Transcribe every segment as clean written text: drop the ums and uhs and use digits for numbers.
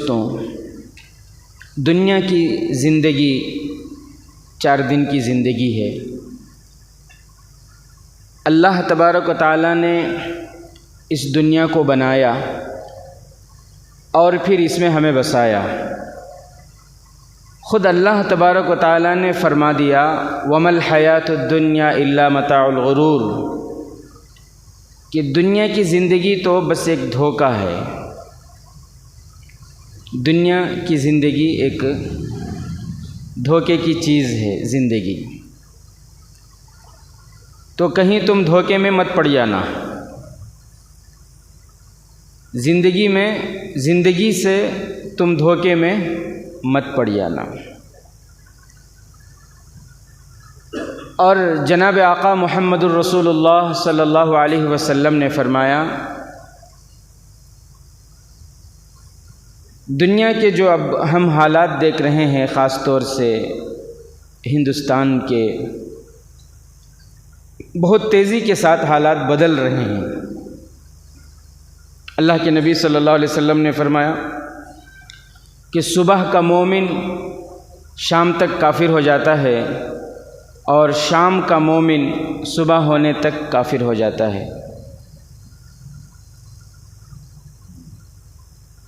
دوستوں، دنیا کی زندگی 4 دن کی زندگی ہے۔ اللہ تبارک و تعالیٰ نے اس دنیا کو بنایا اور پھر اس میں ہمیں بسایا۔ خود اللہ تبارک و تعالیٰ نے فرما دیا وَمَا الْحَيَاةُ الدُّنْيَا إِلَّا مَتَاعُ الْغُرُورِ، کہ دنیا کی زندگی تو بس ایک دھوکہ ہے۔ دنیا کی زندگی ایک دھوکے کی چیز ہے زندگی، تو کہیں تم دھوکے میں مت پڑ جانا۔ زندگی سے تم دھوکے میں مت پڑ جانا۔ اور جناب آقا محمد الرسول اللہ صلی اللہ علیہ وسلم نے فرمایا دنیا کے جو اب ہم حالات دیکھ رہے ہیں، خاص طور سے ہندوستان کے، بہت تیزی کے ساتھ حالات بدل رہے ہیں۔ اللہ کے نبی صلی اللہ علیہ وسلم نے فرمایا کہ صبح کا مومن شام تک کافر ہو جاتا ہے اور شام کا مومن صبح ہونے تک کافر ہو جاتا ہے۔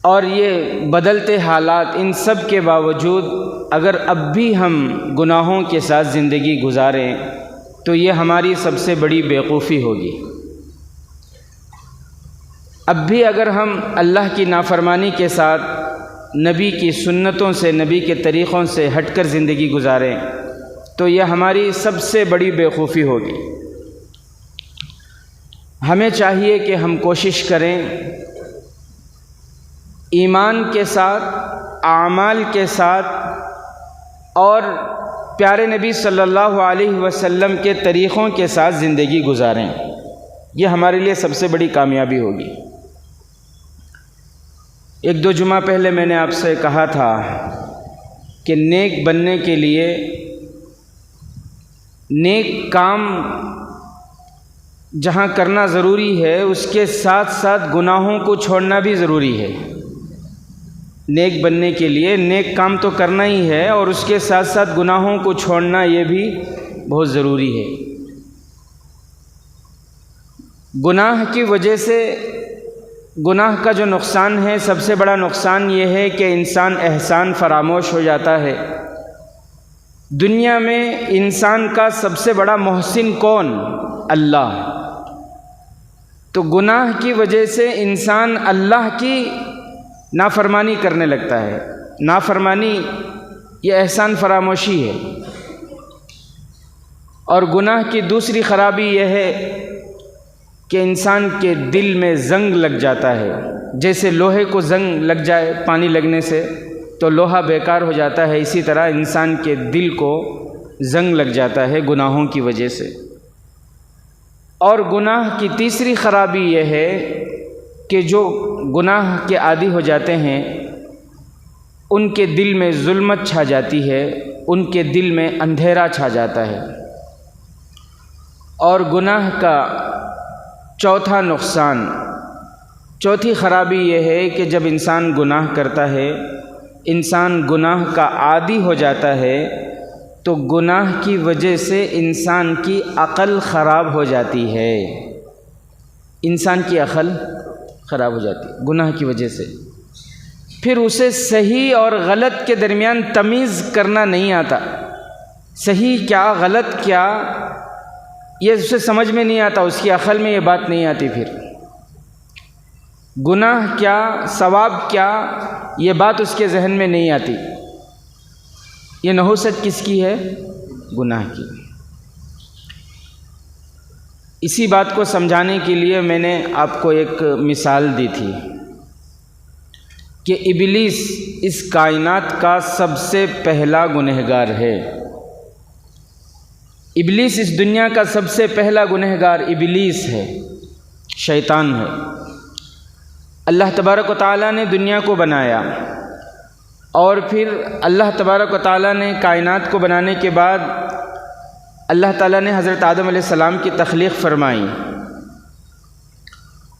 اور یہ بدلتے حالات، ان سب کے باوجود اگر اب بھی ہم گناہوں کے ساتھ زندگی گزاریں تو یہ ہماری سب سے بڑی بیوقوفی ہوگی۔ اب بھی اگر ہم اللہ کی نافرمانی کے ساتھ نبی کی سنتوں سے، نبی کے طریقوں سے ہٹ کر زندگی گزاریں تو یہ ہماری سب سے بڑی بیوقوفی ہوگی۔ ہمیں چاہیے کہ ہم کوشش کریں ایمان کے ساتھ، اعمال کے ساتھ اور پیارے نبی صلی اللہ علیہ وسلم کے طریقوں کے ساتھ زندگی گزاریں۔ یہ ہمارے لیے سب سے بڑی کامیابی ہوگی۔ 1-2 جمعہ پہلے میں نے آپ سے کہا تھا کہ نیک بننے کے لیے نیک کام جہاں کرنا ضروری ہے، اس کے ساتھ ساتھ گناہوں کو چھوڑنا بھی ضروری ہے۔ نیک بننے کے لیے نیک کام تو کرنا ہی ہے اور اس کے ساتھ ساتھ گناہوں کو چھوڑنا یہ بھی بہت ضروری ہے۔ گناہ کی وجہ سے، گناہ کا جو نقصان ہے، سب سے بڑا نقصان یہ ہے کہ انسان احسان فراموش ہو جاتا ہے۔ دنیا میں انسان کا سب سے بڑا محسن کون؟ اللہ۔ تو گناہ کی وجہ سے انسان اللہ کی نافرمانی کرنے لگتا ہے۔ نافرمانی یہ احسان فراموشی ہے۔ اور گناہ کی دوسری خرابی یہ ہے کہ انسان کے دل میں زنگ لگ جاتا ہے۔ جیسے لوہے کو زنگ لگ جائے پانی لگنے سے تو لوہا بیکار ہو جاتا ہے، اسی طرح انسان کے دل کو زنگ لگ جاتا ہے گناہوں کی وجہ سے۔ اور گناہ کی تیسری خرابی یہ ہے کہ جو گناہ کے عادی ہو جاتے ہیں ان کے دل میں ظلمت چھا جاتی ہے، ان کے دل میں اندھیرا چھا جاتا ہے۔ اور گناہ کا چوتھا نقصان، چوتھی خرابی یہ ہے کہ جب انسان گناہ کرتا ہے، انسان گناہ کا عادی ہو جاتا ہے تو گناہ کی وجہ سے انسان کی عقل خراب ہو جاتی ہے۔ انسان کی عقل خراب ہو جاتی ہے گناہ کی وجہ سے۔ پھر اسے صحیح اور غلط کے درمیان تمیز کرنا نہیں آتا۔ صحیح کیا، غلط کیا، یہ اسے سمجھ میں نہیں آتا، اس کی عقل میں یہ بات نہیں آتی۔ پھر گناہ کیا، ثواب کیا، یہ بات اس کے ذہن میں نہیں آتی۔ یہ نحوست کس کی ہے؟ گناہ کی۔ اسی بات کو سمجھانے کے لیے میں نے آپ کو ایک مثال دی تھی کہ ابلیس اس کائنات کا سب سے پہلا گنہگار ہے۔ ابلیس اس دنیا کا سب سے پہلا گنہگار ابلیس ہے، شیطان ہے۔ اللہ تبارک و تعالیٰ نے دنیا کو بنایا اور پھر اللہ تبارک و تعالیٰ نے کائنات کو بنانے کے بعد اللہ تعالیٰ نے حضرت آدم علیہ السلام کی تخلیق فرمائی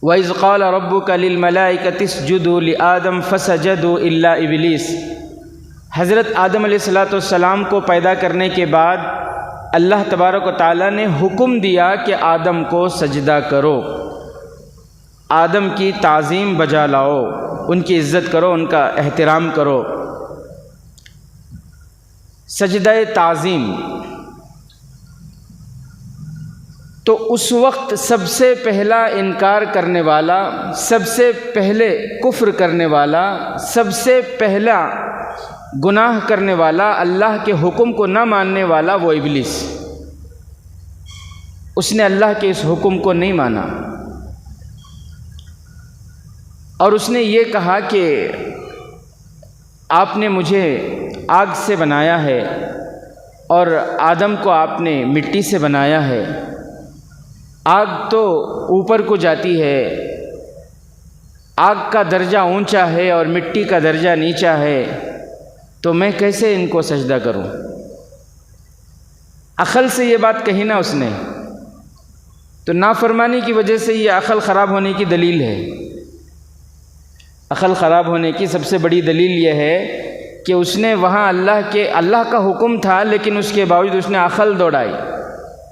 وَإِذْ قَالَ رَبُّكَ لِلْمَلَائِكَةِ اسْجُدُوا لِآدَمَ فَسَجَدُوا إِلَّا إِبْلِيسَ۔ حضرت آدم علیہ السلام کو پیدا کرنے کے بعد اللہ تبارک و تعالیٰ نے حکم دیا کہ آدم کو سجدہ کرو، آدم کی تعظیم بجا لاؤ، ان کی عزت کرو، ان کا احترام کرو۔ سجدہ تعظیم، تو اس وقت سب سے پہلا انکار کرنے والا، سب سے پہلے کفر کرنے والا، سب سے پہلا گناہ کرنے والا، اللہ کے حکم کو نہ ماننے والا وہ ابلیس۔ اس نے اللہ کے اس حکم کو نہیں مانا اور اس نے یہ کہا کہ آپ نے مجھے آگ سے بنایا ہے اور آدم کو آپ نے مٹی سے بنایا ہے، آگ تو اوپر کو جاتی ہے، آگ کا درجہ اونچا ہے اور مٹی کا درجہ نیچا ہے، تو میں کیسے ان کو سجدہ کروں؟ عقل سے یہ بات کہی نا اس نے، تو نافرمانی کی وجہ سے یہ عقل خراب ہونے کی دلیل ہے۔ عقل خراب ہونے کی سب سے بڑی دلیل یہ ہے کہ اس نے وہاں اللہ کا حکم تھا، لیکن اس کے باوجود اس نے عقل دوڑائی،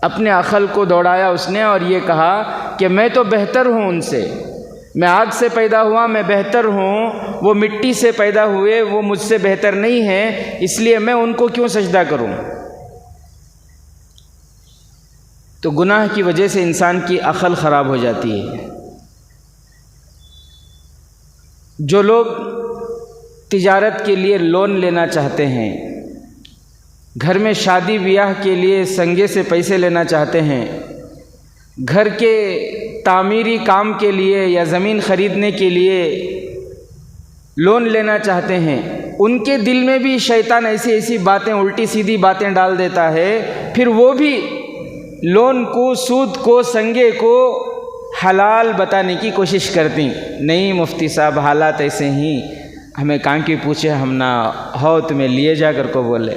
اپنے عقل کو دوڑایا اس نے، اور یہ کہا کہ میں تو بہتر ہوں ان سے، میں آگ سے پیدا ہوا، میں بہتر ہوں، وہ مٹی سے پیدا ہوئے، وہ مجھ سے بہتر نہیں ہیں، اس لیے میں ان کو کیوں سجدہ کروں؟ تو گناہ کی وجہ سے انسان کی عقل خراب ہو جاتی ہے۔ جو لوگ تجارت کے لیے لون لینا چاہتے ہیں، گھر میں شادی بیاہ کے لیے سنگے سے پیسے لینا چاہتے ہیں، گھر کے تعمیری کام کے لیے یا زمین خریدنے کے لیے لون لینا چاہتے ہیں، ان کے دل میں بھی شیطان ایسی ایسی باتیں، الٹی سیدھی باتیں ڈال دیتا ہے، پھر وہ بھی لون کو، سود کو، سنگے کو حلال بتانے کی کوشش کرتی۔ نہیں مفتی صاحب، حالات ایسے ہی، ہمیں کہاں کی پوچھے، ہم نہ ہو تمہیں لیے جا کر کو بولے۔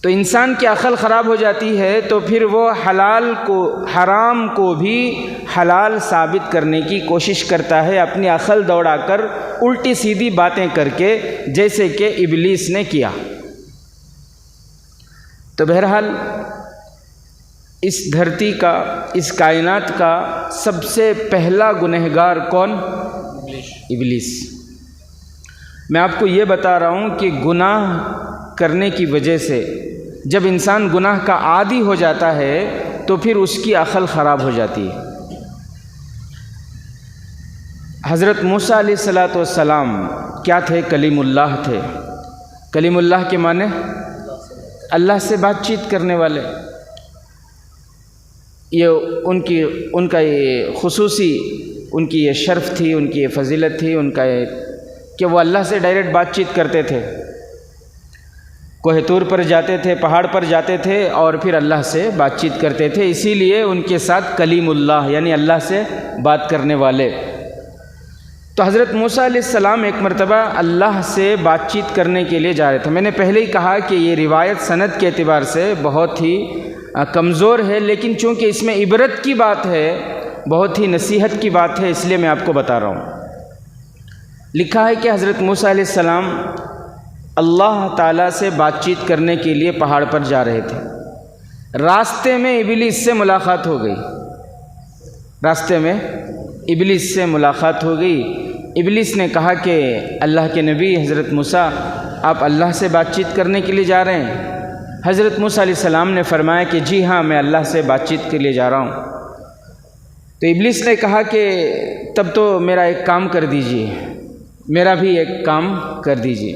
تو انسان کی عقل خراب ہو جاتی ہے، تو پھر وہ حلال کو، حرام کو بھی حلال ثابت کرنے کی کوشش کرتا ہے، اپنی عقل دوڑا کر، الٹی سیدھی باتیں کر کے، جیسے کہ ابلیس نے کیا۔ تو بہرحال اس دھرتی کا، اس کائنات کا سب سے پہلا گنہگار کون؟ ابلیس۔ میں آپ کو یہ بتا رہا ہوں کہ گناہ کرنے کی وجہ سے جب انسان گناہ کا عادی ہو جاتا ہے تو پھر اس کی عقل خراب ہو جاتی ہے۔ حضرت موسیٰ علیہ السلام کیا تھے؟ کلیم اللہ تھے۔ کلیم اللہ کے معنی اللہ سے بات چیت کرنے والے۔ یہ ان کا یہ خصوصی، ان کی یہ شرف تھی، ان کی یہ فضیلت تھی، ان کا یہ کہ وہ اللہ سے ڈائریکٹ بات چیت کرتے تھے۔ کوہ طور پر جاتے تھے، پہاڑ پر جاتے تھے اور پھر اللہ سے بات چیت کرتے تھے، اسی لیے ان کے ساتھ کلیم اللہ یعنی اللہ سے بات کرنے والے۔ تو حضرت موسیٰ علیہ السلام ایک مرتبہ اللہ سے بات چیت کرنے کے لیے جا رہے تھے۔ میں نے پہلے ہی کہا کہ یہ روایت سند کے اعتبار سے بہت ہی کمزور ہے، لیکن چونکہ اس میں عبرت کی بات ہے، بہت ہی نصیحت کی بات ہے، اس لیے میں آپ کو بتا رہا ہوں۔ لکھا ہے کہ حضرت موسیٰ علیہ السلام اللہ تعالیٰ سے بات چیت کرنے کے لیے پہاڑ پر جا رہے تھے۔ راستے میں ابلیس سے ملاقات ہو گئی، راستے میں ابلیس سے ملاقات ہو گئی۔ ابلیس نے کہا کہ اللہ کے نبی حضرت موسیٰ، آپ اللہ سے بات چیت کرنے کے لیے جا رہے ہیں؟ حضرت موسیٰ علیہ السلام نے فرمایا کہ جی ہاں، میں اللہ سے بات چیت کے لیے جا رہا ہوں۔ تو ابلیس نے کہا کہ تب تو میرا ایک کام کر دیجئے، میرا بھی ایک کام کر دیجئے۔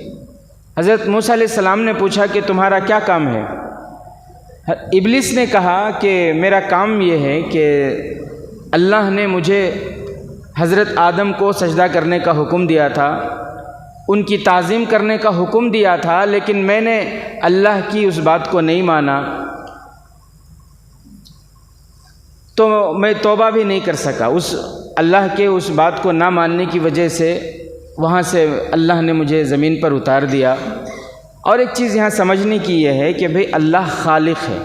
حضرت موسیٰ علیہ السلام نے پوچھا کہ تمہارا کیا کام ہے؟ ابلیس نے کہا کہ میرا کام یہ ہے کہ اللہ نے مجھے حضرت آدم کو سجدہ کرنے کا حکم دیا تھا، ان کی تعظیم کرنے کا حکم دیا تھا، لیکن میں نے اللہ کی اس بات کو نہیں مانا، تو میں توبہ بھی نہیں کر سکا۔ اس اللہ کے اس بات کو نہ ماننے کی وجہ سے وہاں سے اللہ نے مجھے زمین پر اتار دیا۔ اور ایک چیز یہاں سمجھنے کی یہ ہے کہ بھئی اللہ خالق ہے،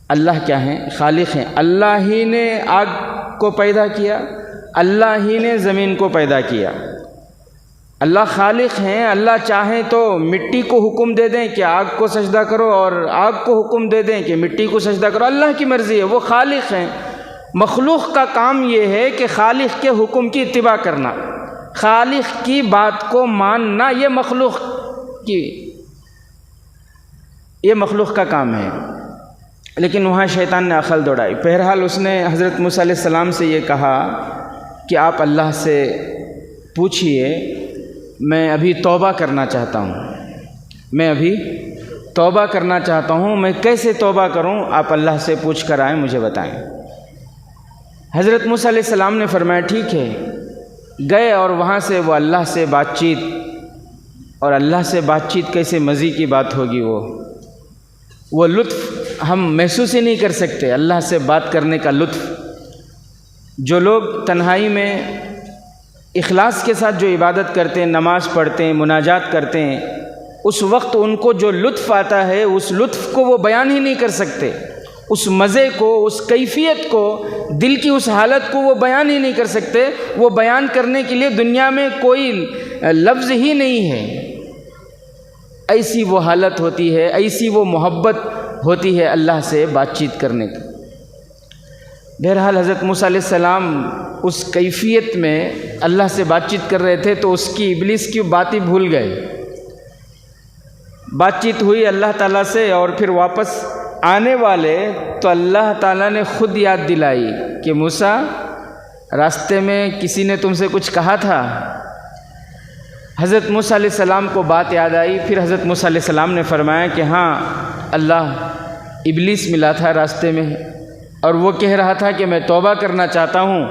اللہ کیا ہیں؟ خالق ہیں۔ اللہ ہی نے آگ کو پیدا کیا، اللہ ہی نے زمین کو پیدا کیا۔ اللہ خالق ہیں۔ اللہ چاہیں تو مٹی کو حکم دے دیں کہ آگ کو سجدہ کرو، اور آگ کو حکم دے دیں کہ مٹی کو سجدہ کرو۔ اللہ کی مرضی ہے، وہ خالق ہیں۔ مخلوق کا کام یہ ہے کہ خالق کے حکم کی اتباع کرنا، خالق کی بات کو ماننا، یہ مخلوق کا کام ہے۔ لیکن وہاں شیطان نے عقل دوڑائی۔ بہرحال اس نے حضرت موسیٰ علیہ السلام سے یہ کہا کہ آپ اللہ سے پوچھئے، میں ابھی توبہ کرنا چاہتا ہوں، میں کیسے توبہ کروں؟ آپ اللہ سے پوچھ کر آئیں، مجھے بتائیں۔ حضرت موسیٰ علیہ السلام نے فرمایا ٹھیک ہے۔ گئے اور وہاں سے وہ اللہ سے بات چیت، اور اللہ سے بات چیت کیسے مزے کی بات ہوگی، وہ لطف ہم محسوس ہی نہیں کر سکتے۔ اللہ سے بات کرنے کا لطف، جو لوگ تنہائی میں اخلاص کے ساتھ جو عبادت کرتے ہیں، نماز پڑھتے ہیں، مناجات کرتے ہیں، اس وقت ان کو جو لطف آتا ہے، اس لطف کو وہ بیان ہی نہیں کر سکتے۔ اس مزے کو، اس کیفیت کو، دل کی اس حالت کو وہ بیان ہی نہیں کر سکتے۔ وہ بیان کرنے کے لیے دنیا میں کوئی لفظ ہی نہیں ہے۔ ایسی وہ حالت ہوتی ہے، ایسی وہ محبت ہوتی ہے اللہ سے بات چیت کرنے کی۔ بہرحال حضرت موسیٰ علیہ السلام اس کیفیت میں اللہ سے بات چیت کر رہے تھے تو اس کی ابلیس کی باتیں بھول گئے۔ بات چیت ہوئی اللہ تعالیٰ سے، اور پھر واپس آنے والے تو اللہ تعالیٰ نے خود یاد دلائی کہ موسیٰ، راستے میں کسی نے تم سے کچھ کہا تھا۔ حضرت موسیٰ علیہ السلام کو بات یاد آئی۔ پھر حضرت موسیٰ علیہ السلام نے فرمایا کہ ہاں، اللہ ابلیس ملا تھا راستے میں، اور وہ کہہ رہا تھا کہ میں توبہ کرنا چاہتا ہوں،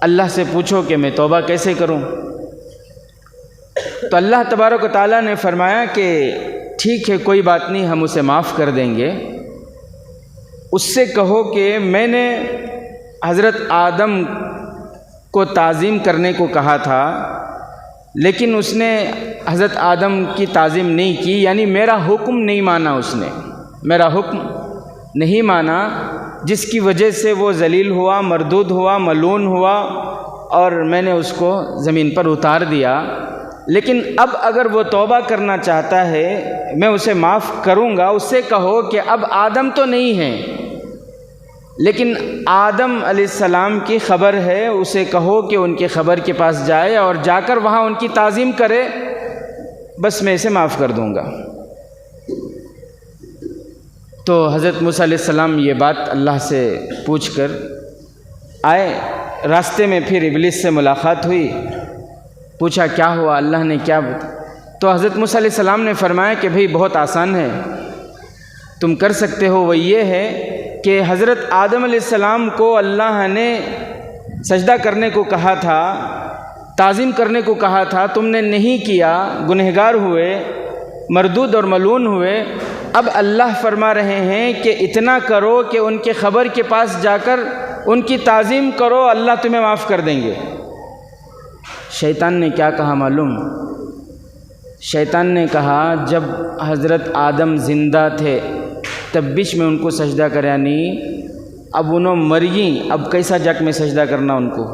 اللہ سے پوچھو کہ میں توبہ کیسے کروں۔ تو اللہ تبارک و تعالیٰ نے فرمایا کہ ٹھیک ہے، کوئی بات نہیں، ہم اسے معاف کر دیں گے۔ اس سے کہو کہ میں نے حضرت آدم کو تعظیم کرنے کو کہا تھا، لیکن اس نے حضرت آدم کی تعظیم نہیں کی، یعنی میرا حکم نہیں مانا، اس نے میرا حکم نہیں مانا، جس کی وجہ سے وہ ذلیل ہوا، مردود ہوا، ملعون ہوا، اور میں نے اس کو زمین پر اتار دیا۔ لیکن اب اگر وہ توبہ کرنا چاہتا ہے، میں اسے معاف کروں گا۔ اس سے کہو کہ اب آدم تو نہیں ہے، لیکن آدم علیہ السلام کی خبر ہے، اسے کہو کہ ان کے خبر کے پاس جائے اور جا کر وہاں ان کی تعظیم کرے، بس میں اسے معاف کر دوں گا۔ تو حضرت موسیٰ علیہ السلام یہ بات اللہ سے پوچھ کر آئے۔ راستے میں پھر ابلیس سے ملاقات ہوئی، پوچھا کیا ہوا، اللہ نے کیا تو حضرت موسیٰ علیہ السلام نے فرمایا کہ بھئی بہت آسان ہے، تم کر سکتے ہو۔ وہ یہ ہے کہ حضرت آدم علیہ السلام کو اللہ نے سجدہ کرنے کو کہا تھا، تعظیم کرنے کو کہا تھا، تم نے نہیں کیا، گنہگار ہوئے، مردود اور ملعون ہوئے۔ اب اللہ فرما رہے ہیں کہ اتنا کرو کہ ان کے خبر کے پاس جا کر ان کی تعظیم کرو، اللہ تمہیں معاف کر دیں گے۔ شیطان نے کیا کہا معلوم؟ شیطان نے کہا جب حضرت آدم زندہ تھے تب بیچ میں ان کو سجدہ کریا نہیں، اب انہوں مر گئیں، اب کیسا جگ میں سجدہ کرنا ان کو۔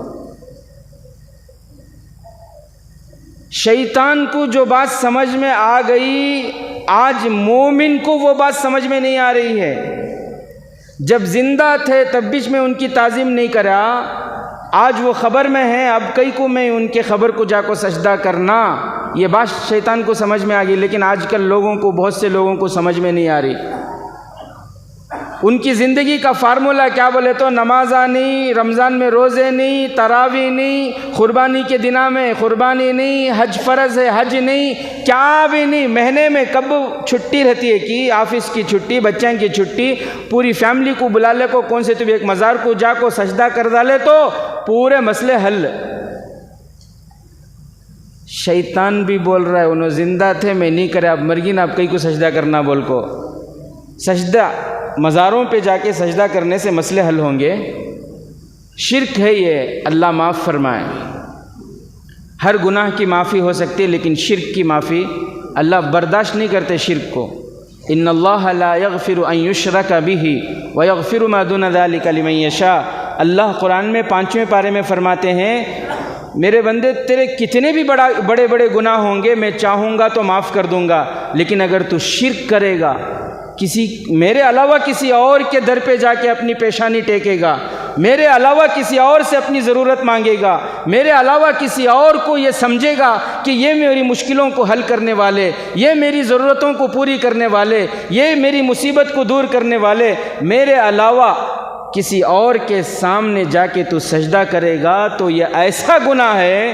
شیطان کو جو بات سمجھ میں آ گئی، آج مومن کو وہ بات سمجھ میں نہیں آ رہی ہے۔ جب زندہ تھے تب بیچ میں ان کی تعظیم نہیں کرا، آج وہ خبر میں ہیں، اب کئی کو میں ان کے خبر کو جا کو سجدہ کرنا، یہ بات شیطان کو سمجھ میں آ گئی، لیکن آج کل لوگوں کو، بہت سے لوگوں کو سمجھ میں نہیں آ رہی۔ ان کی زندگی کا فارمولہ کیا بولے تو نمازہ نہیں، رمضان میں روزے نہیں، تراویح نہیں، قربانی کے دنوں میں قربانی نہیں، حج فرض ہے حج نہیں، کیا بھی نہیں۔ مہینے میں کب چھٹی رہتی ہے کہ آفس کی چھٹی، بچوں کی چھٹی، پوری فیملی کو بلا لے کو، کون سے تو ایک مزار کو جا کو سجدہ کر ڈالے تو پورے مسئلے حل۔ شیطان بھی بول رہا ہے انہوں زندہ تھے میں نہیں کرے، اب مرگی نا، اب کئی کو سجدہ کرنا بول کو۔ سجدہ مزاروں پہ جا کے سجدہ کرنے سے مسئلے حل ہوں گے؟ شرک ہے یہ، اللہ معاف فرمائے۔ ہر گناہ کی معافی ہو سکتی ہے، لیکن شرک کی معافی اللہ برداشت نہیں کرتے۔ شرک کو ان اللہ لا یغفر ان یشرک بہ ویغفر ما دون ذلک لمن یشاء۔ اللہ قرآن میں 5ویں پارے میں فرماتے ہیں میرے بندے تیرے کتنے بھی بڑے بڑے گناہ ہوں گے میں چاہوں گا تو معاف کر دوں گا، لیکن اگر تو شرک کرے گا، میرے علاوہ کسی اور کے در پہ جا کے اپنی پیشانی ٹیکے گا، میرے علاوہ کسی اور سے اپنی ضرورت مانگے گا، میرے علاوہ کسی اور کو یہ سمجھے گا کہ یہ میری مشکلوں کو حل کرنے والے، یہ میری ضرورتوں کو پوری کرنے والے، یہ میری مصیبت کو دور کرنے والے، میرے علاوہ کسی اور کے سامنے جا کے تو سجدہ کرے گا تو یہ ایسا گناہ ہے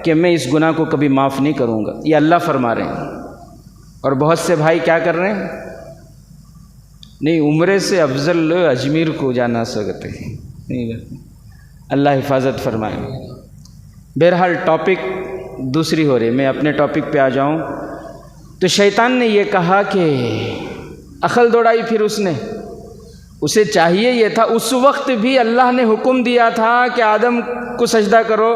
کہ میں اس گناہ کو کبھی معاف نہیں کروں گا۔ یہ اللہ فرما رہے ہیں۔ اور بہت سے بھائی کیا کر رہے ہیں؟ نہیں، عمرے سے افضل اجمیر کو جانا سکتے ہیں، نہیں کرتے۔ اللہ حفاظت فرمائے۔ بہرحال ٹاپک دوسری ہو رہی، میں اپنے ٹاپک پہ آ جاؤں تو شیطان نے یہ کہا کہ عقل دوڑائی پھر اسے چاہیے یہ تھا، اس وقت بھی اللہ نے حکم دیا تھا کہ آدم کو سجدہ کرو،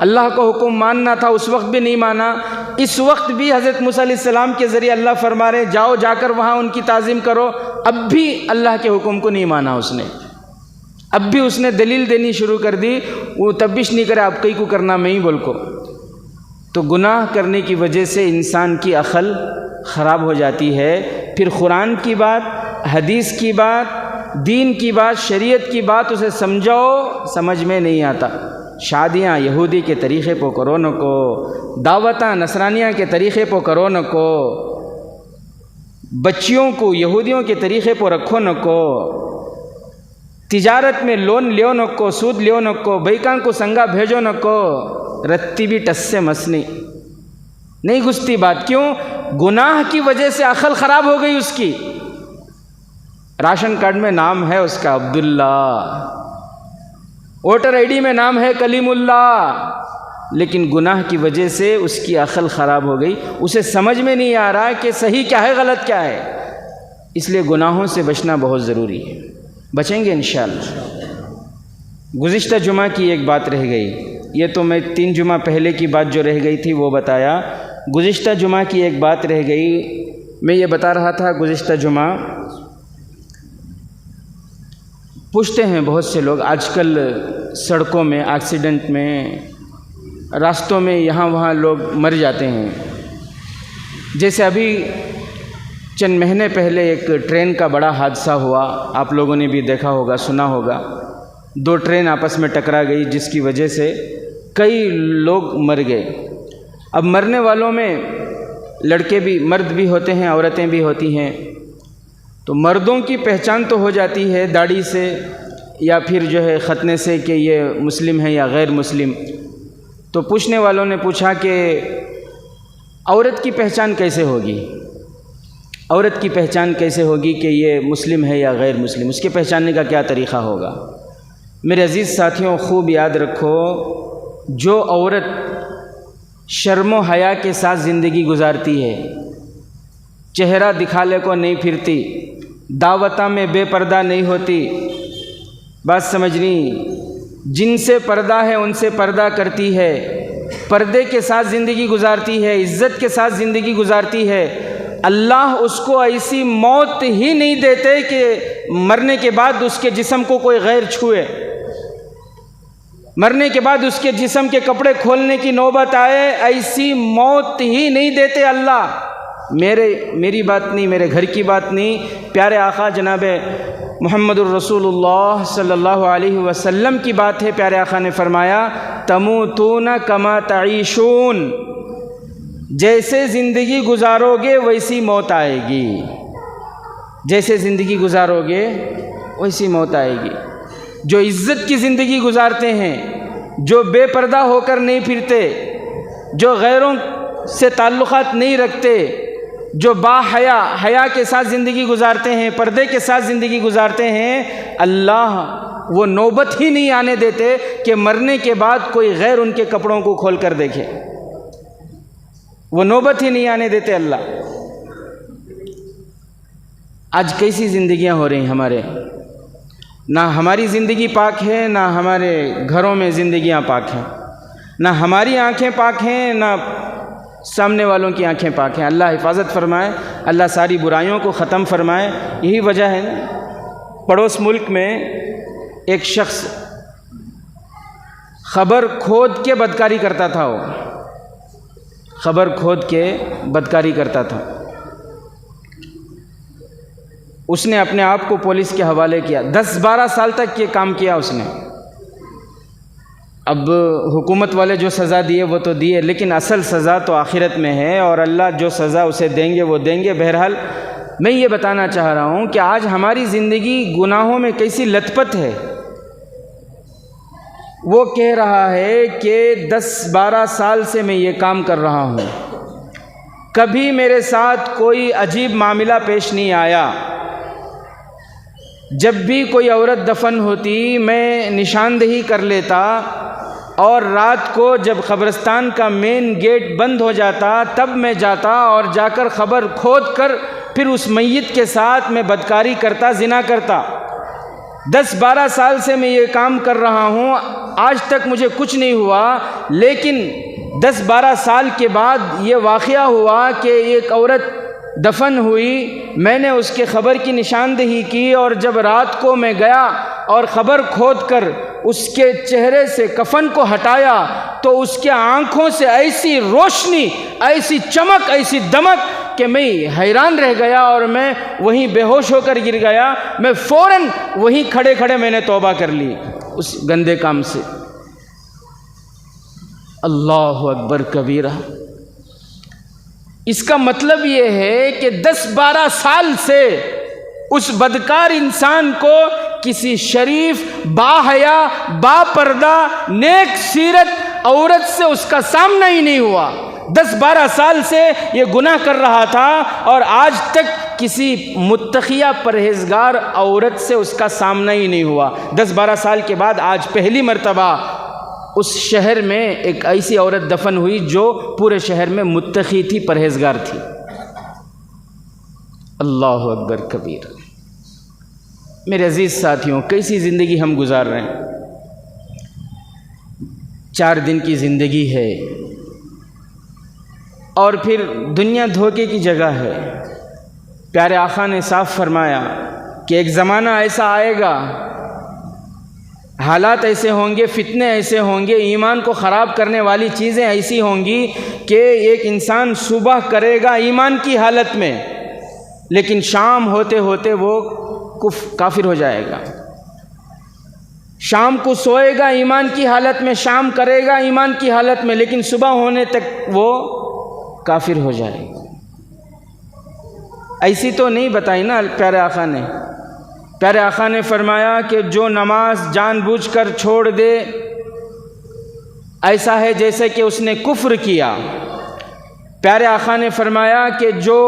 اللہ کو حکم ماننا تھا، اس وقت بھی نہیں مانا۔ اس وقت بھی حضرت موسیٰ علیہ السلام کے ذریعے اللہ فرما رہے جاؤ جا کر وہاں ان کی تعظیم کرو، اب بھی اللہ کے حکم کو نہیں مانا اس نے، اب بھی اس نے دلیل دینی شروع کر دی، وہ تبش نہیں کرے آپ کئی کو کرنا میں ہی بول کو۔ تو گناہ کرنے کی وجہ سے انسان کی عقل خراب ہو جاتی ہے، پھر قرآن کی بات، حدیث کی بات، دین کی بات، شریعت کی بات اسے سمجھاؤ سمجھ میں نہیں آتا۔ شادیاں یہودی کے طریقے پہ کرو نہ کو، دعوتاں نصرانیہ کے طریقے پہ کرو نہ کو، بچیوں کو یہودیوں کے طریقے پہ رکھو نہ کو، تجارت میں لون لیو نہ کو، سود لیو نہ کو، بھائیکاں کو سنگا بھیجو نہ کو، رتی بھی ٹس سے مسنی نہیں گھستی بات۔ کیوں؟ گناہ کی وجہ سے عقل خراب ہو گئی اس کی۔ راشن کارڈ میں نام ہے اس کا عبداللہ، ووٹر آئی ڈی میں نام ہے کلیم اللہ، لیکن گناہ کی وجہ سے اس کی عقل خراب ہو گئی، اسے سمجھ میں نہیں آ رہا کہ صحیح کیا ہے غلط کیا ہے۔ اس لیے گناہوں سے بچنا بہت ضروری ہے، بچیں گے انشاءاللہ۔ گزشتہ جمعہ کی ایک بات رہ گئی، یہ تو میں 3 جمعہ پہلے کی بات جو رہ گئی تھی وہ بتایا، گزشتہ جمعہ کی ایک بات رہ گئی۔ میں یہ بتا رہا تھا گزشتہ جمعہ، پوچھتے ہیں بہت سے لوگ آج کل سڑکوں میں ایکسیڈنٹ میں، راستوں میں یہاں وہاں لوگ مر جاتے ہیں۔ جیسے ابھی چند مہینے پہلے ایک ٹرین کا بڑا حادثہ ہوا، آپ لوگوں نے بھی دیکھا ہوگا، سنا ہوگا، 2 ٹرین آپس میں ٹکرا گئی جس کی وجہ سے کئی لوگ مر گئے۔ اب مرنے والوں میں لڑکے بھی، مرد بھی ہوتے ہیں، عورتیں بھی ہوتی ہیں۔ تو مردوں کی پہچان تو ہو جاتی ہے داڑھی سے یا پھر جو ہے ختنے سے کہ یہ مسلم ہے یا غیر مسلم۔ تو پوچھنے والوں نے پوچھا کہ عورت کی پہچان کیسے ہوگی؟ عورت کی پہچان کیسے ہوگی کہ یہ مسلم ہے یا غیر مسلم؟ اس کے پہچاننے کا کیا طریقہ ہوگا؟ میرے عزیز ساتھیوں، خوب یاد رکھو، جو عورت شرم و حیا کے ساتھ زندگی گزارتی ہے، چہرہ دکھالے کو نہیں پھرتی، دعوتوں میں بے پردہ نہیں ہوتی، بات سمجھنی، جن سے پردہ ہے ان سے پردہ کرتی ہے، پردے کے ساتھ زندگی گزارتی ہے، عزت کے ساتھ زندگی گزارتی ہے، اللہ اس کو ایسی موت ہی نہیں دیتے کہ مرنے کے بعد اس کے جسم کو کوئی غیر چھوئے، مرنے کے بعد اس کے جسم کے کپڑے کھولنے کی نوبت آئے، ایسی موت ہی نہیں دیتے اللہ۔ میری بات نہیں، میرے گھر کی بات نہیں، پیارے آقا جناب محمد الرسول اللہ صلی اللہ علیہ وسلم کی بات ہے۔ پیارے آقا نے فرمایا تموتون کما تعیشون، جیسے زندگی گزارو گے ویسی موت آئے گی، جیسے زندگی گزارو گے ویسی موت آئے گی۔ جو عزت کی زندگی گزارتے ہیں، جو بے پردہ ہو کر نہیں پھرتے، جو غیروں سے تعلقات نہیں رکھتے، جو با حیا کے ساتھ زندگی گزارتے ہیں، پردے کے ساتھ زندگی گزارتے ہیں، اللہ وہ نوبت ہی نہیں آنے دیتے کہ مرنے کے بعد کوئی غیر ان کے کپڑوں کو کھول کر دیکھے، وہ نوبت ہی نہیں آنے دیتے اللہ۔ آج کیسی زندگیاں ہو رہی ہیں ہمارے، نہ ہماری زندگی پاک ہے، نہ ہمارے گھروں میں زندگیاں پاک ہیں، نہ ہماری آنکھیں پاک ہیں، نہ سامنے والوں کی آنکھیں پاک ہیں۔ اللہ حفاظت فرمائے، اللہ ساری برائیوں کو ختم فرمائے۔ یہی وجہ ہے پڑوس ملک میں ایک شخص خبر کھود کے بدکاری کرتا تھا، وہ خبر کھود کے بدکاری کرتا تھا۔ اس نے اپنے آپ کو پولیس کے حوالے کیا، 10-12 سال تک یہ کام کیا اس نے۔ اب حکومت والے جو سزا دیے وہ تو دیے، لیکن اصل سزا تو آخرت میں ہے، اور اللہ جو سزا اسے دیں گے وہ دیں گے۔ بہرحال میں یہ بتانا چاہ رہا ہوں کہ آج ہماری زندگی گناہوں میں کیسی لت پت ہے۔ وہ کہہ رہا ہے کہ 10-12 سال سے میں یہ کام کر رہا ہوں، کبھی میرے ساتھ کوئی عجیب معاملہ پیش نہیں آیا۔ جب بھی کوئی عورت دفن ہوتی میں نشاندہی کر لیتا، اور رات کو جب قبرستان کا مین گیٹ بند ہو جاتا تب میں جاتا اور جا کر خبر کھود کر پھر اس میت کے ساتھ میں بدکاری کرتا، زنا کرتا۔ 10-12 سال سے میں یہ کام کر رہا ہوں، آج تک مجھے کچھ نہیں ہوا، لیکن 10-12 سال کے بعد یہ واقعہ ہوا کہ ایک عورت دفن ہوئی، میں نے اس کے خبر کی نشاندہی کی، اور جب رات کو میں گیا اور خبر کھود کر اس کے چہرے سے کفن کو ہٹایا تو اس کے آنکھوں سے ایسی روشنی، ایسی چمک، ایسی دمک کہ میں حیران رہ گیا، اور میں وہیں بے ہوش ہو کر گر گیا۔ میں فوراً وہیں کھڑے کھڑے میں نے توبہ کر لی اس گندے کام سے۔ اللہ اکبر کبیرہ۔ اس کا مطلب یہ ہے کہ 10-12 سال سے اس بدکار انسان کو کسی شریف، باحیا، با پردہ، نیک سیرت عورت سے اس کا سامنا ہی نہیں ہوا۔ 10-12 سال سے یہ گناہ کر رہا تھا، اور آج تک کسی متقیہ پرہیزگار عورت سے اس کا سامنا ہی نہیں ہوا۔ 10-12 سال کے بعد آج پہلی مرتبہ اس شہر میں ایک ایسی عورت دفن ہوئی جو پورے شہر میں متقی تھی، پرہیزگار تھی۔ اللہ اکبر کبیر۔ میرے عزیز ساتھیوں، کیسی زندگی ہم گزار رہے ہیں۔ 4 دن کی زندگی ہے، اور پھر دنیا دھوکے کی جگہ ہے۔ پیارے آقا نے صاف فرمایا کہ ایک زمانہ ایسا آئے گا، حالات ایسے ہوں گے، فتنے ایسے ہوں گے، ایمان کو خراب کرنے والی چیزیں ایسی ہوں گی کہ ایک انسان صبح کرے گا ایمان کی حالت میں، لیکن شام ہوتے ہوتے وہ کافر ہو جائے گا۔ شام کو سوئے گا ایمان کی حالت میں، شام کرے گا ایمان کی حالت میں، لیکن صبح ہونے تک وہ کافر ہو جائے گا۔ ایسی تو نہیں بتائی نا پیارے آقا نے۔ پیارے آقا نے فرمایا کہ جو نماز جان بوجھ کر چھوڑ دے ایسا ہے جیسے کہ اس نے کفر کیا۔ پیارے آقا نے فرمایا کہ جو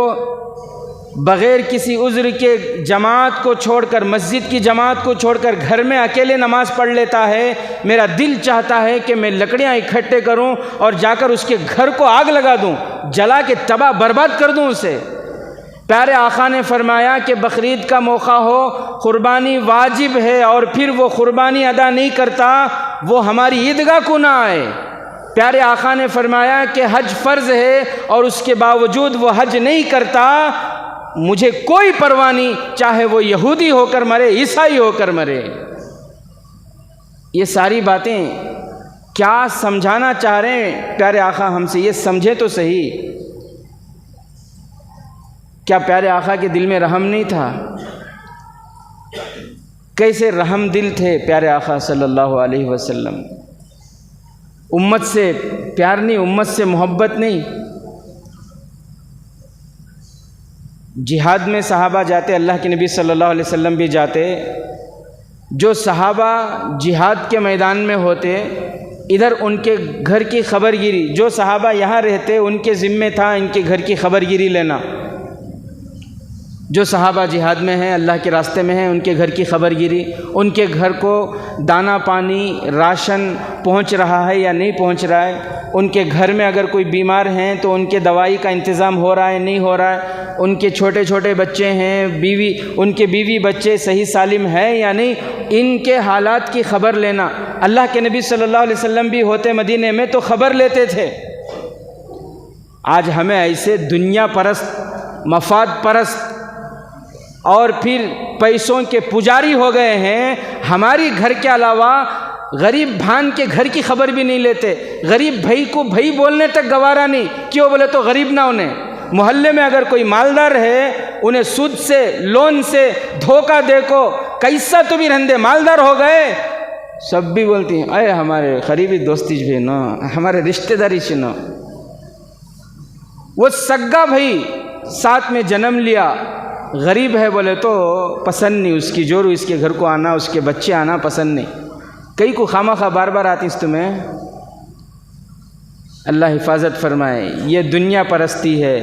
بغیر کسی عذر کے جماعت کو چھوڑ کر، مسجد کی جماعت کو چھوڑ کر گھر میں اکیلے نماز پڑھ لیتا ہے، میرا دل چاہتا ہے کہ میں لکڑیاں اکٹھے کروں اور جا کر اس کے گھر کو آگ لگا دوں، جلا کے تباہ برباد کر دوں اسے۔ پیارے آقا نے فرمایا کہ بقرعید کا موقع ہو، قربانی واجب ہے، اور پھر وہ قربانی ادا نہیں کرتا، وہ ہماری عیدگاہ کو نہ آئے۔ پیارے آقا نے فرمایا کہ حج فرض ہے اور اس کے باوجود وہ حج نہیں کرتا، مجھے کوئی پرواہ نہیں، چاہے وہ یہودی ہو کر مرے، عیسائی ہو کر مرے۔ یہ ساری باتیں کیا سمجھانا چاہ رہے ہیں پیارے آقا ہم سے؟ یہ سمجھے تو صحیح۔ کیا پیارے آقا کے دل میں رحم نہیں تھا؟ کیسے رحم دل تھے پیارے آقا صلی اللہ علیہ وسلم۔ امت سے پیار نہیں، امت سے محبت نہیں۔ جہاد میں صحابہ جاتے، اللہ کے نبی صلی اللہ علیہ وسلم بھی جاتے۔ جو صحابہ جہاد کے میدان میں ہوتے، ادھر ان کے گھر کی خبر گیری، جو صحابہ یہاں رہتے ان کے ذمے تھا ان کے گھر کی خبر گیری لینا۔ جو صحابہ جہاد میں ہیں، اللہ کے راستے میں ہیں، ان کے گھر کی خبر گیری، ان کے گھر کو دانہ پانی، راشن پہنچ رہا ہے یا نہیں پہنچ رہا ہے، ان کے گھر میں اگر کوئی بیمار ہیں تو ان کے دوائی کا انتظام ہو رہا ہے نہیں ہو رہا ہے، ان کے چھوٹے چھوٹے بچے ہیں، ان کے بیوی بچے صحیح سالم ہیں یا نہیں، ان کے حالات کی خبر لینا۔ اللہ کے نبی صلی اللہ علیہ وسلم بھی ہوتے مدینے میں تو خبر لیتے تھے۔ آج ہمیں ایسے دنیا پرست، مفاد پرست اور پھر پیسوں کے پجاری ہو گئے ہیں، ہماری گھر کے علاوہ غریب بھان کے گھر کی خبر بھی نہیں لیتے، غریب بھائی کو بھائی بولنے تک گوارا نہیں، کیوں بولے تو غریب نہ انہیں۔ محلے میں اگر کوئی مالدار ہے انہیں سود سے، لون سے دھوکہ دے کو کیسا تو بھی رہندے مالدار ہو گئے، سب بھی بولتی ہیں اے ہمارے قریبی دوستی بھی نو، ہمارے رشتہ داری سے نو۔ وہ سگا بھائی ساتھ میں جنم لیا، غریب ہے بولے تو پسند نہیں اس کی، جورو اس کے گھر کو آنا، اس کے بچے آنا پسند نہیں، کئی کو خامہ خواہ بار بار آتی اس تمہیں۔ اللہ حفاظت فرمائے، یہ دنیا پرستی ہے،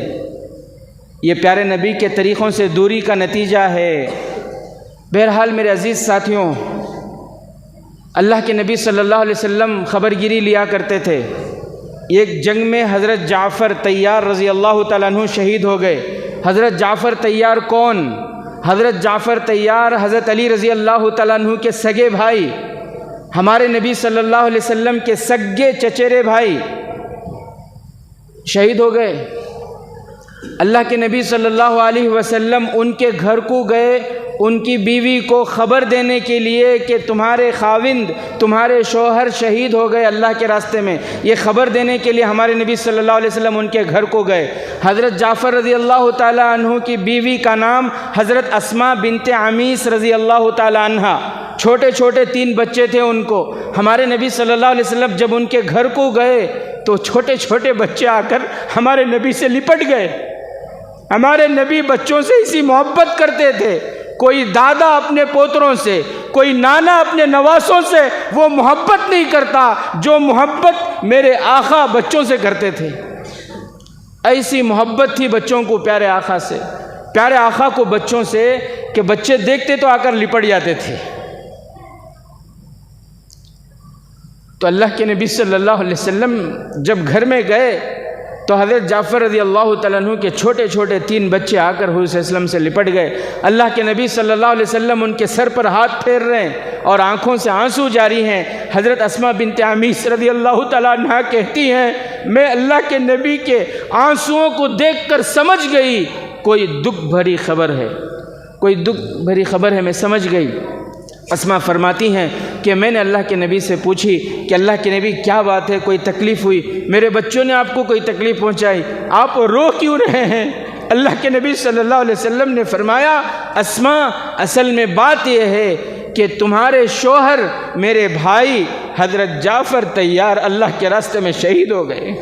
یہ پیارے نبی کے طریقوں سے دوری کا نتیجہ ہے۔ بہرحال میرے عزیز ساتھیوں، اللہ کے نبی صلی اللہ علیہ وسلم خبر گیری لیا کرتے تھے۔ ایک جنگ میں حضرت جعفر طیار رضی اللہ تعالیٰ عنہ شہید ہو گئے۔ حضرت جعفر طیار کون؟ حضرت جعفر طیار حضرت علی رضی اللہ تعالیٰ عنہ کے سگے بھائی، ہمارے نبی صلی اللہ علیہ وسلم کے سگے چچیرے بھائی شہید ہو گئے۔ اللہ کے نبی صلی اللہ علیہ وسلم ان کے گھر کو گئے، ان کی بیوی کو خبر دینے کے لیے کہ تمہارے خاوند، تمہارے شوہر شہید ہو گئے اللہ کے راستے میں، یہ خبر دینے کے لیے ہمارے نبی صلی اللہ علیہ وسلم ان کے گھر کو گئے۔ حضرت جعفر رضی اللہ تعالیٰ عنہ کی بیوی کا نام حضرت اسماء بنت عمیس رضی اللہ تعالیٰ عنہ، چھوٹے چھوٹے 3 بچے تھے ان کو۔ ہمارے نبی صلی اللہ علیہ وسلم جب ان کے گھر کو گئے تو چھوٹے چھوٹے بچے آ کر ہمارے نبی سے لپٹ گئے۔ ہمارے نبی بچوں سے اسی محبت کرتے تھے، کوئی دادا اپنے پوتروں سے، کوئی نانا اپنے نواسوں سے وہ محبت نہیں کرتا جو محبت میرے آقا بچوں سے کرتے تھے۔ ایسی محبت تھی بچوں کو پیارے آقا سے، پیارے آقا کو بچوں سے کہ بچے دیکھتے تو آ کر لپٹ جاتے تھے۔ تو اللہ کے نبی صلی اللہ علیہ وسلم جب گھر میں گئے تو حضرت جعفر رضی اللہ تعالیٰ عنہ کے چھوٹے چھوٹے 3 بچے آ کر حضور صلی اللہ علیہ وسلم سے لپٹ گئے۔ اللہ کے نبی صلی اللہ علیہ وسلم ان کے سر پر ہاتھ پھیر رہے ہیں اور آنکھوں سے آنسو جاری ہیں۔ حضرت اسماء بنت عمیس رضی اللہ تعالیٰ عنہ کہتی ہیں میں اللہ کے نبی کے آنسوؤں کو دیکھ کر سمجھ گئی کوئی دکھ بھری خبر ہے، کوئی دکھ بھری خبر ہے، میں سمجھ گئی۔ اسماء فرماتی ہیں کہ میں نے اللہ کے نبی سے پوچھی کہ اللہ کے نبی کیا بات ہے، کوئی تکلیف ہوئی؟ میرے بچوں نے آپ کو کوئی تکلیف پہنچائی؟ آپ رو کیوں رہے ہیں؟ اللہ کے نبی صلی اللہ علیہ وسلم نے فرمایا اسماء اصل میں بات یہ ہے کہ تمہارے شوہر میرے بھائی حضرت جعفر طیار اللہ کے راستے میں شہید ہو گئے۔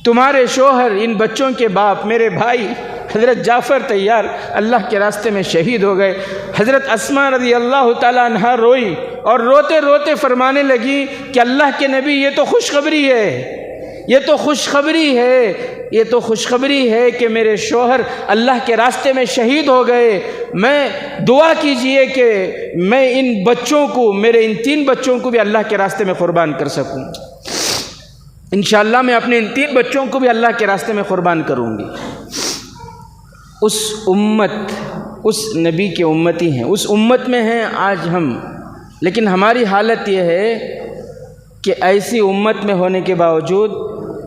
تمہارے شوہر ان بچوں کے باپ میرے بھائی حضرت جعفر طیار اللہ کے راستے میں شہید ہو گئے۔ حضرت اسماء رضی اللہ تعالیٰ عنہا روئی اور روتے روتے فرمانے لگی کہ اللہ کے نبی یہ تو خوشخبری ہے، یہ تو خوشخبری ہے، یہ تو خوشخبری ہے کہ میرے شوہر اللہ کے راستے میں شہید ہو گئے۔ میں دعا کیجئے کہ میں ان بچوں کو، میرے ان 3 بچوں کو بھی اللہ کے راستے میں قربان کر سکوں۔ انشاءاللہ میں اپنے ان 3 بچوں کو بھی اللہ کے راستے میں قربان کروں گی۔ اس امت، اس نبی کے امتی ہیں، اس امت میں ہیں آج ہم، لیکن ہماری حالت یہ ہے کہ ایسی امت میں ہونے کے باوجود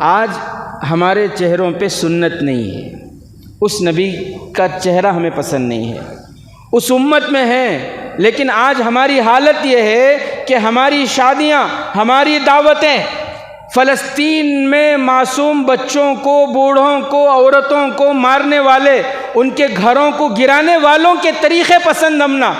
آج ہمارے چہروں پہ سنت نہیں ہے، اس نبی کا چہرہ ہمیں پسند نہیں ہے۔ اس امت میں ہیں لیکن آج ہماری حالت یہ ہے کہ ہماری شادیاں، ہماری دعوتیں فلسطین میں معصوم بچوں کو، بوڑھوں کو، عورتوں کو مارنے والے، ان کے گھروں کو گرانے والوں کے طریقے پسند ہم نہ،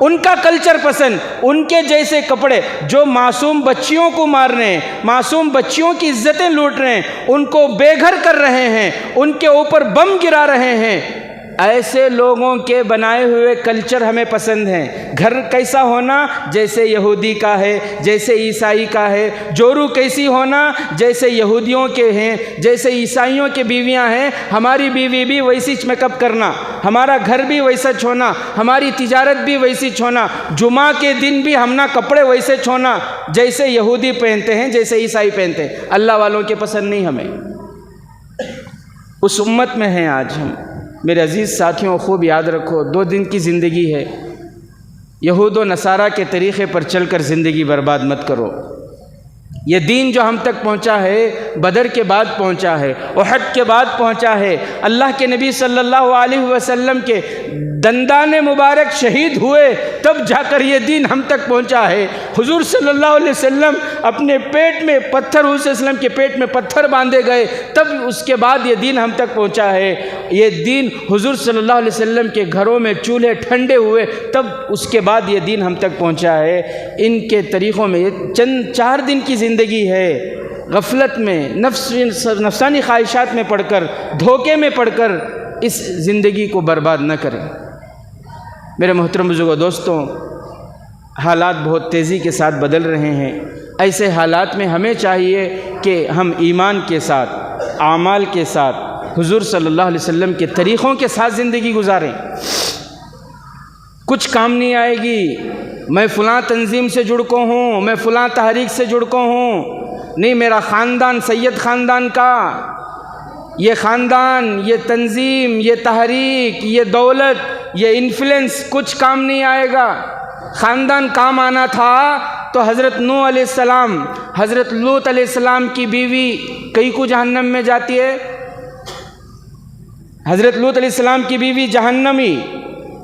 ان کا کلچر پسند، ان کے جیسے کپڑے، جو معصوم بچیوں کو مار رہے ہیں، معصوم بچیوں کی عزتیں لوٹ رہے ہیں، ان کو بے گھر کر رہے ہیں، ان کے اوپر بم گرا رہے ہیں، ایسے لوگوں کے بنائے ہوئے کلچر ہمیں پسند ہیں۔ گھر کیسا ہونا؟ جیسے یہودی کا ہے، جیسے عیسائی کا ہے۔ جورو کیسی ہونا؟ جیسے یہودیوں کے ہیں، جیسے عیسائیوں کے بیویاں ہیں، ہماری بیوی بھی ویسی میک اپ کرنا، ہمارا گھر بھی ویسا چھونا، ہماری تجارت بھی ویسی چھونا، جمعہ کے دن بھی ہم نہ کپڑے ویسے چھونا جیسے یہودی پہنتے ہیں، جیسے عیسائی پہنتے ہیں۔ اللہ والوں کے پسند نہیں ہمیں۔ اس امت میں ہیں آج ہم۔ میرے عزیز ساتھیوں، خوب یاد رکھو، 2 دن کی زندگی ہے، یہود و نصارہ کے طریقے پر چل کر زندگی برباد مت کرو۔ یہ دین جو ہم تک پہنچا ہے بدر کے بعد پہنچا ہے، احد کے بعد پہنچا ہے، اللہ کے نبی صلی اللہ علیہ وسلم کے دندان مبارک شہید ہوئے تب جا کر یہ دین ہم تک پہنچا ہے۔ حضور صلی اللہ علیہ وسلم اپنے پیٹ میں پتھر، حضور صلی اللہ علیہ وسلم کے پیٹ میں پتھر باندھے گئے تب اس کے بعد یہ دین ہم تک پہنچا ہے۔ یہ دین حضور صلی اللہ علیہ وسلم کے گھروں میں چولہے ٹھنڈے ہوئے تب اس کے بعد یہ دین ہم تک پہنچا ہے۔ ان کے طریقوں میں یہ چند 4 دن کی زندگی ہے، غفلت میں، نفسانی خواہشات میں پڑھ کر، دھوکے میں پڑھ کر اس زندگی کو برباد نہ کریں۔ میرے محترم بزرگوں، دوستوں، حالات بہت تیزی کے ساتھ بدل رہے ہیں۔ ایسے حالات میں ہمیں چاہیے کہ ہم ایمان کے ساتھ، اعمال کے ساتھ، حضور صلی اللہ علیہ وسلم کے طریقوں کے ساتھ زندگی گزاریں۔ کچھ کام نہیں آئے گی، میں فلاں تنظیم سے جڑ کو ہوں، میں فلاں تحریک سے جڑ کو ہوں، نہیں، میرا خاندان سید خاندان کا، یہ خاندان، یہ تنظیم، یہ تحریک، یہ دولت، یہ انفلوئنس کچھ کام نہیں آئے گا۔ خاندان کام آنا تھا تو حضرت نوح علیہ السلام، حضرت لوط علیہ السلام کی بیوی کئی کو جہنم میں جاتی ہے، حضرت لوط علیہ السلام کی بیوی جہنمی،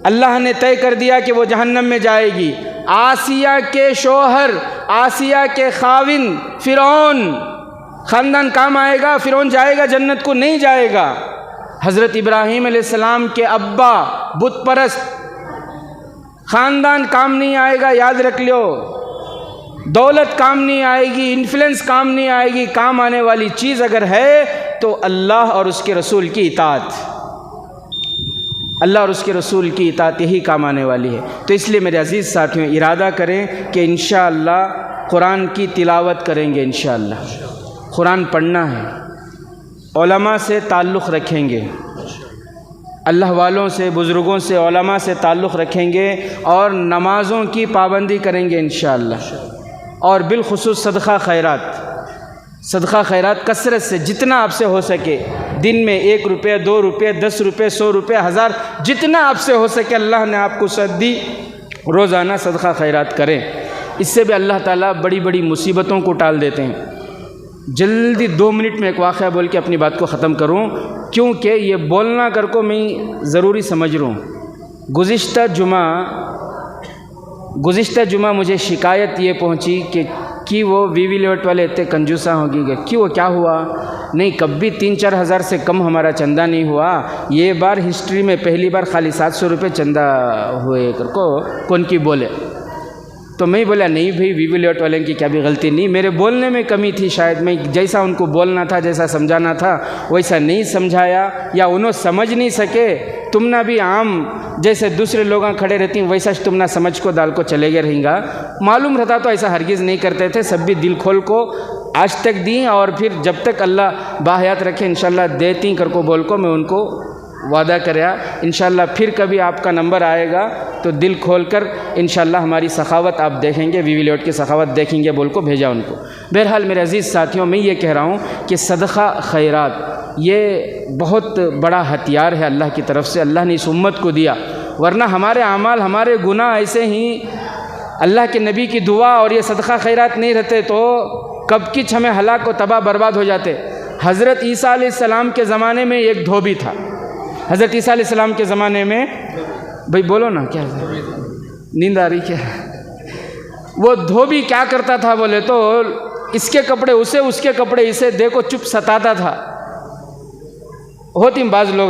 اللہ نے طے کر دیا کہ وہ جہنم میں جائے گی۔ آسیہ کے شوہر، آسیہ کے خاوند فرعون، خاندان کام آئے گا، فرعون جائے گا جنت کو؟ نہیں جائے گا۔ حضرت ابراہیم علیہ السلام کے ابا بت پرست، خاندان کام نہیں آئے گا، یاد رکھ لو۔ دولت کام نہیں آئے گی، انفلوئنس کام نہیں آئے گی، کام آنے والی چیز اگر ہے تو اللہ اور اس کے رسول کی اطاعت، اللہ اور اس کے رسول کی اطاعت یہی کام آنے والی ہے۔ تو اس لیے میرے عزیز ساتھیوں، ارادہ کریں کہ انشاءاللہ قرآن کی تلاوت کریں گے، انشاءاللہ قرآن پڑھنا ہے، علماء سے تعلق رکھیں گے، اللہ والوں سے، بزرگوں سے، علماء سے تعلق رکھیں گے، اور نمازوں کی پابندی کریں گے انشاءاللہ، اور بالخصوص صدقہ خیرات، صدقہ خیرات کثرت سے، جتنا آپ سے ہو سکے، دن میں 1 روپیہ، 2 روپیہ، 10 روپیہ، 100 روپیہ، 1000، جتنا آپ سے ہو سکے، اللہ نے آپ کو صحت دی، روزانہ صدقہ خیرات کریں۔ اس سے بھی اللہ تعالیٰ بڑی بڑی مصیبتوں کو ٹال دیتے ہیں۔ جلدی 2 منٹ میں ایک واقعہ بول کے اپنی بات کو ختم کروں، کیونکہ یہ بولنا کر کو میں ضروری سمجھ رہا ہوں۔ گزشتہ جمعہ مجھے شکایت یہ پہنچی کہ وہ وی لیوٹ والے اتنے کنجوساں ہو گئے، کیوں، کیا ہوا؟ نہیں، کبھی 3-4 ہزار سے کم ہمارا چندہ نہیں ہوا، یہ بار ہسٹری میں پہلی بار خالی 700 روپے چندہ ہوئے کر کو کون کی بولے۔ تو میں بولا نہیں بھائی، وی لیوٹ والے کی کیا بھی غلطی نہیں، میرے بولنے میں کمی تھی، شاید میں جیسا ان کو بولنا تھا، جیسا سمجھانا تھا ویسا نہیں سمجھایا، یا انہوں سمجھ نہیں سکے۔ تم نہ بھی عام جیسے دوسرے لوگاں کھڑے رہتی ہیں ویسا تم نہ سمجھ کو دال کو چلے گئے رہیں گا، معلوم رہتا تو ایسا ہرگز نہیں کرتے تھے، سب بھی دل کھول کو آج تک دیں، اور پھر جب تک اللہ باحیات رکھے انشاءاللہ دیتی کر کو بول کو میں ان کو وعدہ کریا، انشاءاللہ پھر کبھی آپ کا نمبر آئے گا تو دل کھول کر انشاءاللہ ہماری سخاوت آپ دیکھیں گے، وی لیوٹ کی سخاوت دیکھیں گے بول کو بھیجا ان کو۔ بہرحال میرے عزیز ساتھیوں، میں یہ کہہ رہا ہوں کہ صدقہ خیرات یہ بہت بڑا ہتھیار ہے اللہ کی طرف سے، اللہ نے اس امت کو دیا، ورنہ ہمارے اعمال، ہمارے گناہ ایسے ہی اللہ کے نبی کی دعا اور یہ صدقہ خیرات نہیں رہتے تو کب کچھ ہمیں ہلاک و تباہ برباد ہو جاتے۔ حضرت عیسیٰ علیہ السلام کے زمانے میں ایک دھوبی تھا، حضرت عیسیٰ علیہ السلام کے زمانے میں، بھائی بولو نا، کیا نیند آ رہی کیا؟ وہ دھوبی کیا کرتا تھا بولے تو اس کے کپڑے اسے، اس کے کپڑے اسے دیکھو چپ ستاتا تھا۔ ہوتی بعض لوگ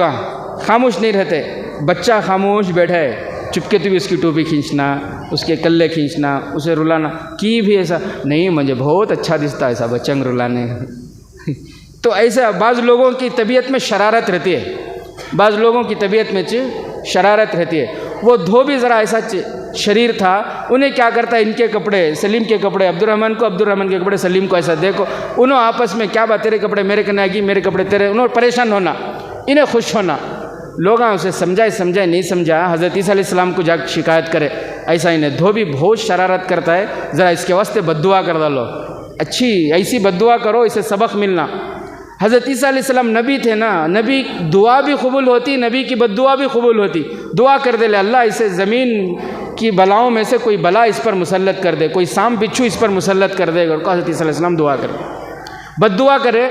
خاموش نہیں رہتے، بچہ خاموش بیٹھا ہے، چپکے تو بھی اس کی ٹوپی کھینچنا، اس کے کلے کھینچنا، اسے رلانا، کی بھی ایسا نہیں، مجھے بہت اچھا دکھتا ایسا بچنگ رلانے۔ تو ایسا بعض لوگوں کی طبیعت میں شرارت رہتی ہے، بعض لوگوں کی طبیعت میں شرارت رہتی ہے۔ وہ دھوبی ذرا ایسا شریر تھا، انہیں کیا کرتا ہے، ان کے کپڑے، سلیم کے کپڑے عبد الرحمن کو، عبد الرحمن کے کپڑے سلیم کو، ایسا دیکھو انہوں آپس میں کیا بات، تیرے کپڑے میرے کنے آگی، میرے کپڑے تیرے، انہوں پریشان ہونا، انہیں خوش ہونا۔ لوگاں اسے سمجھائے نہیں سمجھا، حضرت عیسیٰ علیہ السلام کو جا شکایت کرے، ایسا انہیں دھوبی بہت شرارت کرتا ہے، ذرا اس کے واسطے بد دعا کر ڈالو، اچھی ایسی بد دعا کرو، اسے سبق ملنا۔ حضرت عیسیٰ علیہ السلام نبی تھے نا، نبی دعا بھی قبول ہوتی، نبی کی بد دعا بھی قبول ہوتی، دعا کر دے لے اللہ اسے زمین کی بلاؤں میں سے کوئی بلا اس پر مسلط کر دے، کوئی سانپ بچھو اس پر مسلط کر دے گا۔ حضرت عیسیٰ علیہ السلام دعا کرے، بد دعا کرے،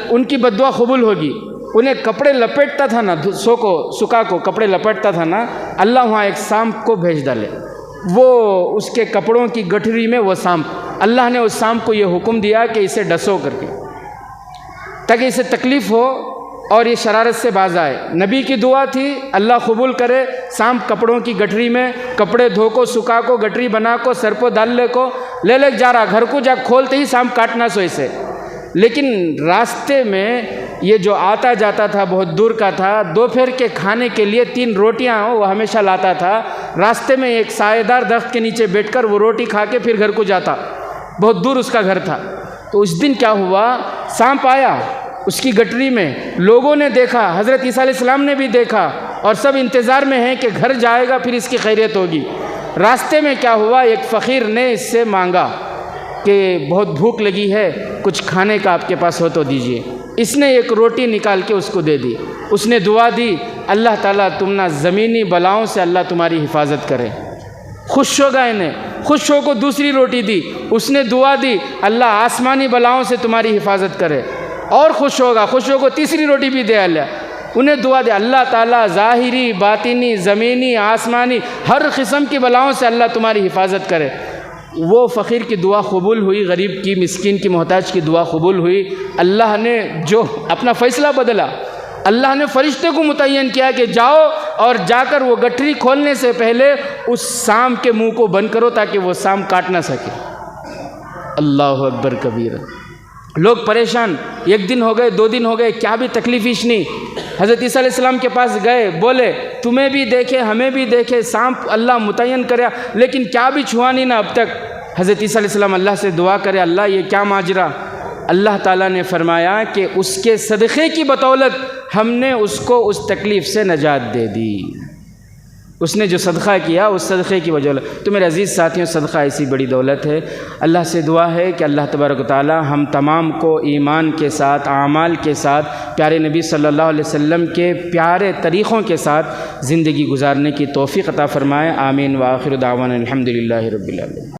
ان کی بد دعا قبول ہوگی۔ انہیں کپڑے لپیٹتا تھا نا، سکا کو کپڑے لپیٹتا تھا نا، اللہ وہاں ایک سانپ کو بھیج ڈالے، وہ اس کے کپڑوں کی گٹھری میں وہ سانپ، اللہ نے اس سانپ کو یہ حکم دیا کہ اسے ڈسو کر کے، تاکہ اسے تکلیف ہو اور یہ شرارت سے باز آئے۔ نبی کی دعا تھی اللہ قبول کرے، سانپ کپڑوں کی گٹھری میں، کپڑے دھو کو، سکا کو، گٹھری بنا کو، سر پہ ڈال لے کو، لے لے جا رہا، گھر کو جا کھولتے ہی سانپ کاٹنا سو اسے۔ لیکن راستے میں یہ جو آتا جاتا تھا بہت دور کا تھا، دوپہر کے کھانے کے لیے 3 روٹیاں وہ ہمیشہ لاتا تھا، راستے میں ایک سایہ دار درخت کے نیچے بیٹھ کر وہ روٹی کھا کے پھر گھر کو جاتا، بہت دور اس کا گھر تھا۔ تو اس دن کیا ہوا، سانپ آیا اس کی گٹری میں، لوگوں نے دیکھا، حضرت عیسیٰ علیہ السلام نے بھی دیکھا، اور سب انتظار میں ہیں کہ گھر جائے گا پھر اس کی خیریت ہوگی۔ راستے میں کیا ہوا، ایک فقیر نے اس سے مانگا کہ بہت بھوک لگی ہے، کچھ کھانے کا آپ کے پاس ہو تو دیجیے۔ اس نے ایک روٹی نکال کے اس کو دے دی، اس نے دعا دی، اللہ تعالیٰ تم نہ زمینی بلاؤں سے اللہ تمہاری حفاظت کرے۔ خوش ہو گئے، انہیں خوش ہو کو دوسری روٹی دی، اس نے دعا دی، اللہ آسمانی بلاؤں سے تمہاری حفاظت کرے، اور خوش ہوگا، خوش ہو کو تیسری روٹی بھی دے اللہ، انہیں دعا دے، اللہ تعالیٰ ظاہری باطنی زمینی آسمانی ہر قسم کی بلاؤں سے اللہ تمہاری حفاظت کرے۔ وہ فقیر کی دعا قبول ہوئی، غریب کی، مسکین کی، محتاج کی دعا قبول ہوئی۔ اللہ نے جو اپنا فیصلہ بدلا، اللہ نے فرشتے کو متعین کیا کہ جاؤ اور جا کر وہ گٹھری کھولنے سے پہلے اس سانپ کے منہ کو بند کرو تاکہ وہ سانپ کاٹ نہ سکے۔ اللہ اکبر کبیرہ۔ لوگ پریشان، 1 دن ہو گئے، 2 دن ہو گئے، کیا بھی تکلیف نہیں۔ حضرت عیسیٰ علیہ السلام کے پاس گئے، بولے تمہیں بھی دیکھے ہمیں بھی دیکھے، سانپ اللہ متعین کرے لیکن کیا بھی چھوا نہیں نا اب تک۔ حضرت عیسیٰ علیہ السلام اللہ سے دعا کرے، اللہ یہ کیا ماجرا؟ اللہ تعالیٰ نے فرمایا کہ اس کے صدقے کی بدولت ہم نے اس کو اس تکلیف سے نجات دے دی۔ اس نے جو صدقہ کیا اس صدقے کی وجہ۔ تو میرے عزیز ساتھیوں، صدقہ ایسی بڑی دولت ہے۔ اللہ سے دعا ہے کہ اللہ تبارک و تعالی ہم تمام کو ایمان کے ساتھ، اعمال کے ساتھ، پیارے نبی صلی اللہ علیہ وسلم کے پیارے طریقوں کے ساتھ زندگی گزارنے کی توفیق عطا فرمائے۔ آمین۔ وآخر دعوانا الحمدللہ رب العالمین۔